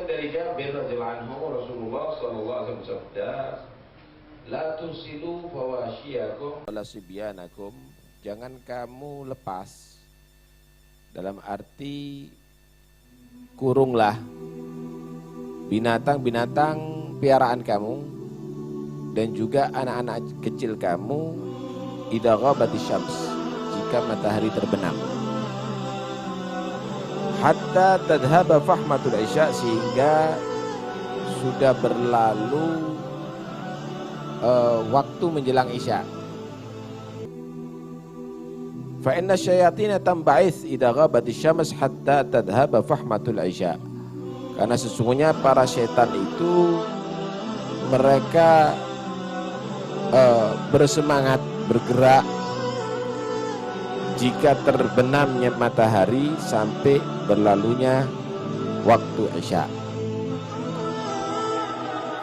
diriwayatkan dari Jabir radhiyallahu anhu, Rasulullah sallallahu alaihi wasallam bersabda, la tusilu fawasyiakum wala sibyanakum, jangan kamu lepas, dalam arti kurunglah binatang-binatang piaraan kamu dan juga anak-anak kecil kamu idza ghabatis syams, jika matahari terbenam, hatta tadhhaba fahmatul isya, sehingga sudah berlalu waktu menjelang isya. Fa inna syayatina tamba'its idza ghabatis syams hatta tadhhaba fahmatul isya, karena sesungguhnya para setan itu mereka bersemangat bergerak jika terbenamnya matahari sampai berlalunya waktu isya.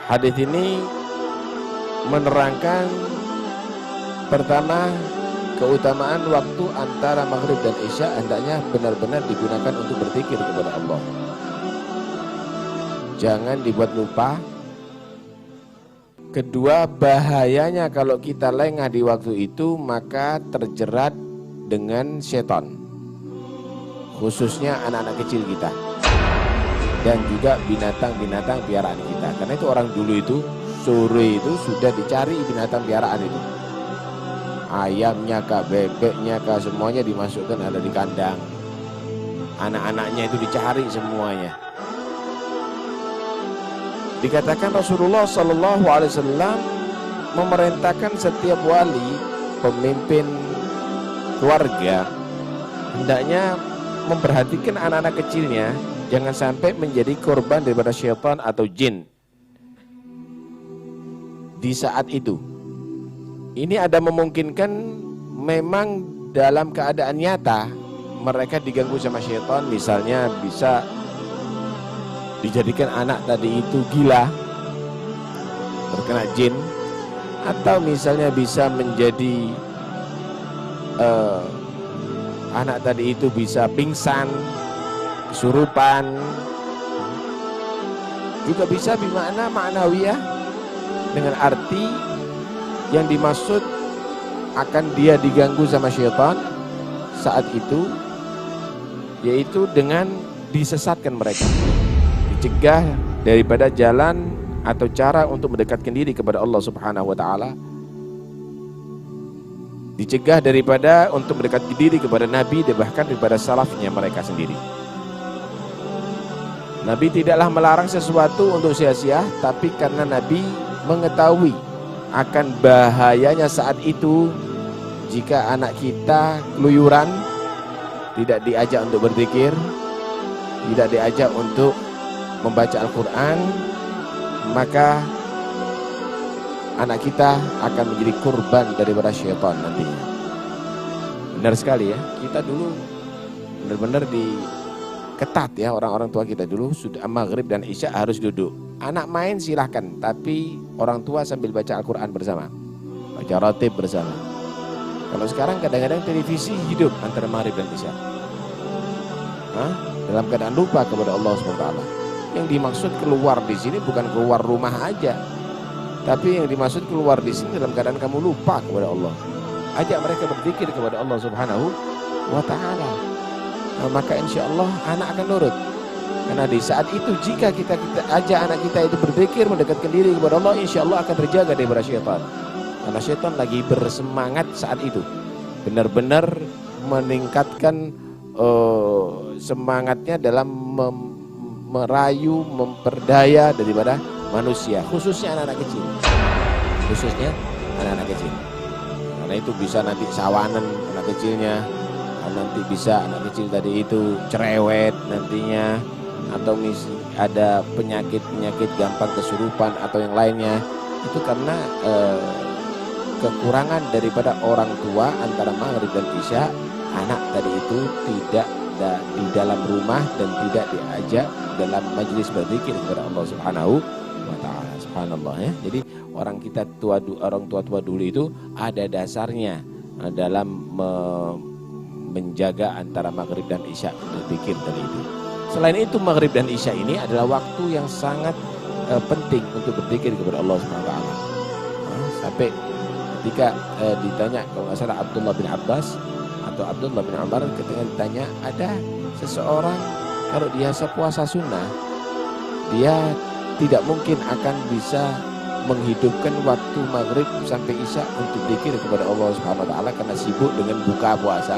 Hadis ini menerangkan pertama, keutamaan waktu antara maghrib dan isya hendaknya benar-benar digunakan untuk berzikir kepada Allah. Jangan dibuat lupa. Kedua, bahayanya kalau kita lengah di waktu itu, maka terjerat dengan setan, khususnya anak-anak kecil kita dan juga binatang-binatang piaraan kita. Karena itu orang dulu itu sore itu sudah dicari binatang piaraan itu, ayamnya kah, bebeknya kah, semuanya dimasukkan ada di kandang. Anak-anaknya itu dicari semuanya. Dikatakan Rasulullah Sallallahu Alaihi Wasallam memerintahkan setiap wali, pemimpin keluarga, hendaknya memperhatikan anak-anak kecilnya, jangan sampai menjadi korban daripada syaitan atau jin di saat itu. Ini ada memungkinkan memang dalam keadaan nyata mereka diganggu sama syaitan, misalnya bisa dijadikan anak tadi itu gila, terkena jin, atau misalnya bisa menjadi anak tadi itu bisa pingsan, kesurupan, juga bisa bermakna ma'nawiyah, dengan arti yang dimaksud akan dia diganggu sama syaitan saat itu, yaitu dengan disesatkan mereka, dicegah daripada jalan atau cara untuk mendekatkan diri kepada Allah Subhanahu wa taala, dicegah daripada untuk mendekatkan diri kepada Nabi dan bahkan daripada salafnya mereka sendiri. Nabi tidaklah melarang sesuatu untuk sia-sia, tapi karena Nabi mengetahui akan bahayanya saat itu jika anak kita keluyuran, tidak diajak untuk berzikir, tidak diajak untuk membaca Al-Quran, maka anak kita akan menjadi korban daripada syaitan nantinya. Benar sekali ya, kita dulu benar-benar diketat ya, orang-orang tua kita dulu sudah maghrib dan isya harus duduk. Anak main silahkan, tapi orang tua sambil baca Al-Quran bersama, baca ratib bersama. Kalau sekarang kadang-kadang televisi hidup antara maghrib dan isya, dalam keadaan lupa kepada Allah SWT. Yang dimaksud keluar di sini bukan keluar rumah aja, tapi yang dimaksud keluar di sini dalam keadaan kamu lupa kepada Allah. Ajak mereka berzikir kepada Allah Subhanahu wa taala. Maka insya Allah anak akan nurut. Karena di saat itu jika kita ajak anak kita itu berzikir, mendekatkan diri kepada Allah, insya Allah akan terjaga daripada syaitan. Karena syaitan lagi bersemangat saat itu, benar-benar meningkatkan semangatnya dalam merayu, memperdaya daripada manusia, khususnya anak-anak kecil, khususnya anak-anak kecil. Karena itu bisa nanti sawanan anak kecilnya, nanti bisa anak kecil tadi itu cerewet nantinya, atau ada penyakit-penyakit gampang kesurupan atau yang lainnya. Itu karena kekurangan daripada orang tua antara maghrib dan isya, anak tadi itu tidak di dalam rumah dan tidak diajak dalam majelis berzikir kepada Allah Subhanahu wa taala. Subhanallah ya. Jadi orang tua dulu itu ada dasarnya dalam menjaga antara maghrib dan isya berzikir tadi itu. Selain itu maghrib dan isya ini adalah waktu yang sangat penting untuk berzikir kepada Allah Subhanahu wa taala. Sampai ketika ditanya, kalau nggak salah Abdullah bin Abbas atau Abdullah bin Umar, ketika ditanya ada seseorang kalau dia puasa sunnah, dia tidak mungkin akan bisa menghidupkan waktu maghrib sampai isya untuk zikir kepada Allah Subhanahu wa taala karena sibuk dengan buka puasa,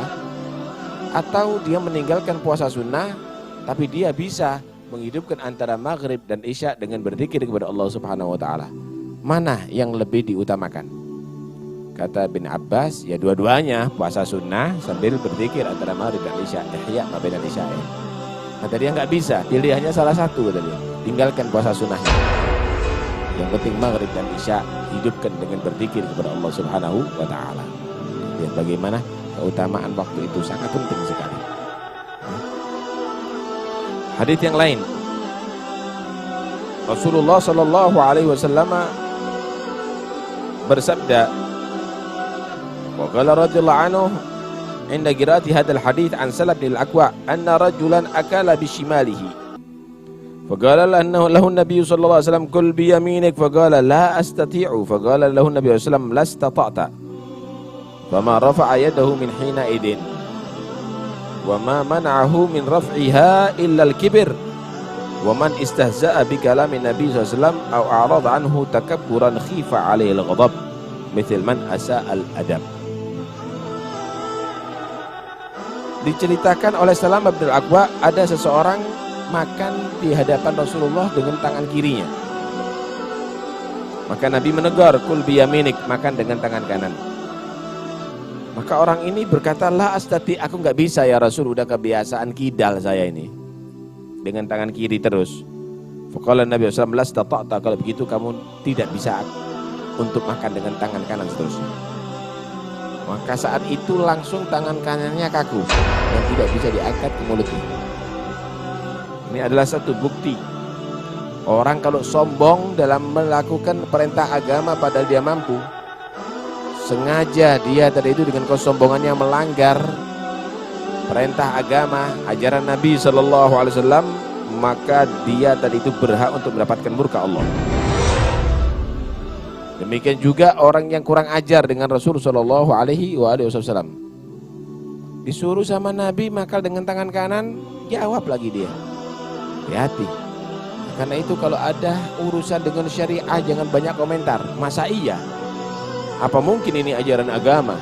atau dia meninggalkan puasa sunnah tapi dia bisa menghidupkan antara maghrib dan isya dengan berzikir kepada Allah Subhanahu wa taala. Mana yang lebih diutamakan? Kata bin Abbas, ya dua-duanya, puasa sunnah sambil berzikir antara maghrib dan isya, ihya ma bainal isyain. Kata dia nggak bisa, pilihannya salah satu, kata dia. Tinggalkan puasa sunnahnya. Yang penting maghrib dan isya hidupkan dengan berzikir kepada Allah Subhanahu wa taala. Lihat bagaimana keutamaan waktu itu sangat penting sekali. Hadis yang lain, Rasulullah sallallahu alaihi wasallam bersabda, wa qala radhiyallahu anhu inda qiraati hadzal hadits an Salab bin al-Aqwa anna rajulan akala bi shimalihi فقال له النبي صلى الله عليه وسلم كل بيمينك فقال لا أستطيع فقال له النبي صلى الله عليه وسلم لا استطعت فما رفع يده من حينئذ وما منعه من رفعها إلا الكبر ومن استهزأ بكلام النبي صلى الله عليه وسلم أو أعرض عنه تكبرا خيف عليه الغضب مثل من أساء الأدب. Diceritakan oleh Salam bin Al-Aqwa, ada seseorang makan di hadapan Rasulullah dengan tangan kirinya. Maka Nabi menegur, kul biyaminik, makan dengan tangan kanan. Maka orang ini berkata, la astati, aku nggak bisa ya Rasul, udah kebiasaan kidal saya ini dengan tangan kiri terus. Faqala Nabi sallallahu alaihi wasallam, kalau begitu kamu tidak bisa untuk makan dengan tangan kanan seterusnya. Maka saat itu langsung tangan kanannya kaku dan tidak bisa diangkat ke mulutnya. Ini adalah satu bukti orang kalau sombong dalam melakukan perintah agama padahal dia mampu, sengaja dia tadi itu dengan kesombongannya melanggar perintah agama, ajaran Nabi Sallallahu Alaihi Wasallam, maka dia tadi itu berhak untuk mendapatkan murka Allah. Demikian juga orang yang kurang ajar dengan Rasul Sallallahu Alaihi Wasallam, disuruh sama Nabi makan dengan tangan kanan, jawab lagi dia. Hati-hati. Karena itu kalau ada urusan dengan syariah jangan banyak komentar. Masa iya? Apa mungkin ini ajaran agama?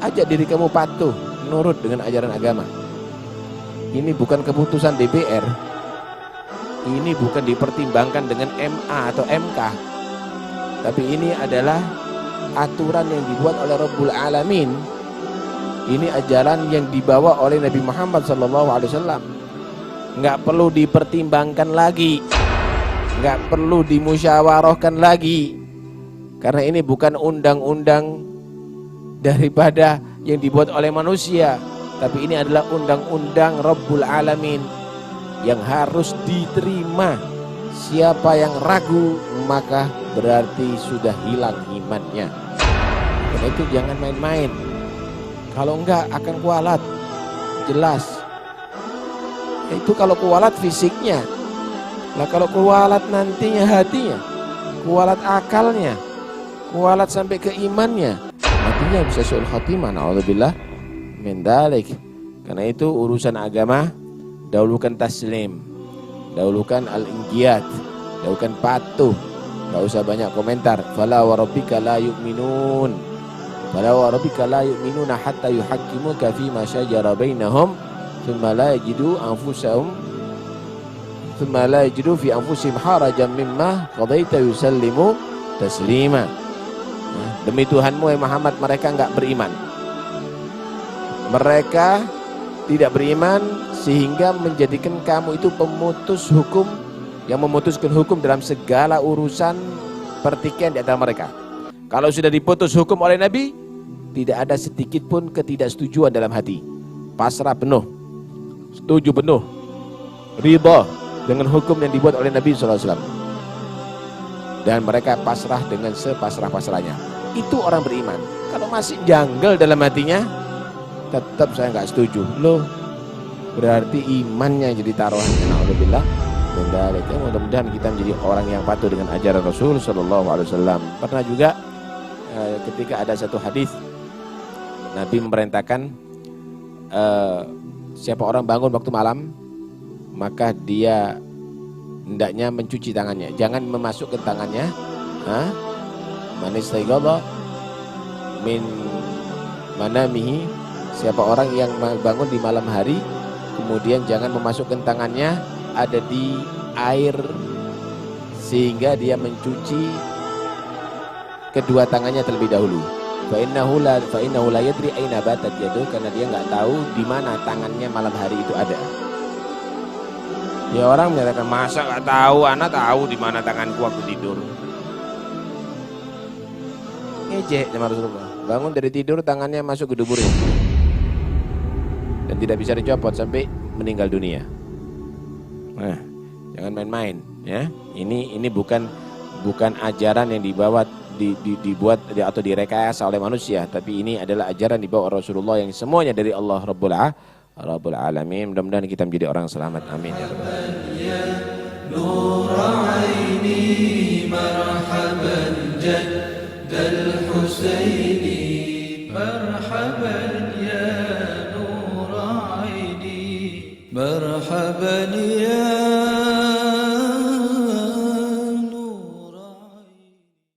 Ajak diri kamu patuh, nurut dengan ajaran agama. Ini bukan keputusan DPR. Ini bukan dipertimbangkan dengan MA atau MK. Tapi ini adalah aturan yang dibuat oleh Rabbul Alamin. Ini ajaran yang dibawa oleh Nabi Muhammad SAW. Nggak perlu dipertimbangkan lagi, nggak perlu dimusyawarahkan lagi, karena ini bukan undang-undang daripada yang dibuat oleh manusia, tapi ini adalah undang-undang Rabbul Alamin yang harus diterima. Siapa yang ragu maka berarti sudah hilang imannya. Karena itu jangan main-main, kalau enggak akan kualat. Jelas itu kalau kualat fisiknya. Nah kalau kualat nantinya hatinya, kualat akalnya, kualat sampai ke imannya, nantinya bisa su'ul khatimah, na'udzubillah min dzalik. Karena itu urusan agama dahulukan taslim, dahulukan al-inqiyad, dahulukan patuh, enggak usah banyak komentar. Fala wa rabbika la yu'minun, fala wa rabbika la yu'minuna hatta yuhaqqimuka fi ma shajara bainahum thumma la yajidu fi anfusihim harajan mimma qadaita yusallimu taslima. Demi Tuhanmu ya Muhammad, mereka enggak beriman. Mereka tidak beriman sehingga menjadikan kamu itu pemutus hukum, yang memutuskan hukum dalam segala urusan pertikaian di antara mereka. Kalau sudah diputus hukum oleh Nabi, tidak ada sedikit pun ketidaksetujuan dalam hati. Pasrah penuh, setuju penuh, ridha dengan hukum yang dibuat oleh Nabi SAW, dan mereka pasrah dengan sepasrah-pasrahnya. Itu orang beriman. Kalau masih janggal dalam hatinya, tetap saya nggak setuju. Loh, berarti imannya jadi taruhan. Alhamdulillah. Dan mudah-mudahan kita menjadi orang yang patuh dengan ajaran Rasul Sallallahu Alaihi Wasallam. Pernah juga ketika ada satu hadis Nabi memerintahkan siapa orang bangun waktu malam maka dia hendaknya mencuci tangannya, jangan memasukkan tangannya. Man istayqadha min manamihi, siapa orang yang bangun di malam hari kemudian jangan memasukkan tangannya ada di air sehingga dia mencuci kedua tangannya terlebih dahulu. Fa innahu la yadri aina batat yaduh, karena dia nggak tahu di mana tangannya malam hari itu ada. Ya orang menyatakan, masa nggak tahu, anak tahu di mana tanganku waktu tidur. Ngejek sama Rasulullah. Bangun dari tidur tangannya masuk ke duburnya dan tidak bisa dicopot sampai meninggal dunia. Nah, jangan main-main ya. Ini bukan ajaran yang dibuat atau direkayasa oleh manusia, tapi ini adalah ajaran dibawa Rasulullah yang semuanya dari Allah Rabbul Alamin. Mudah-mudahan kita menjadi orang selamat. Amin ya rabbal alamin.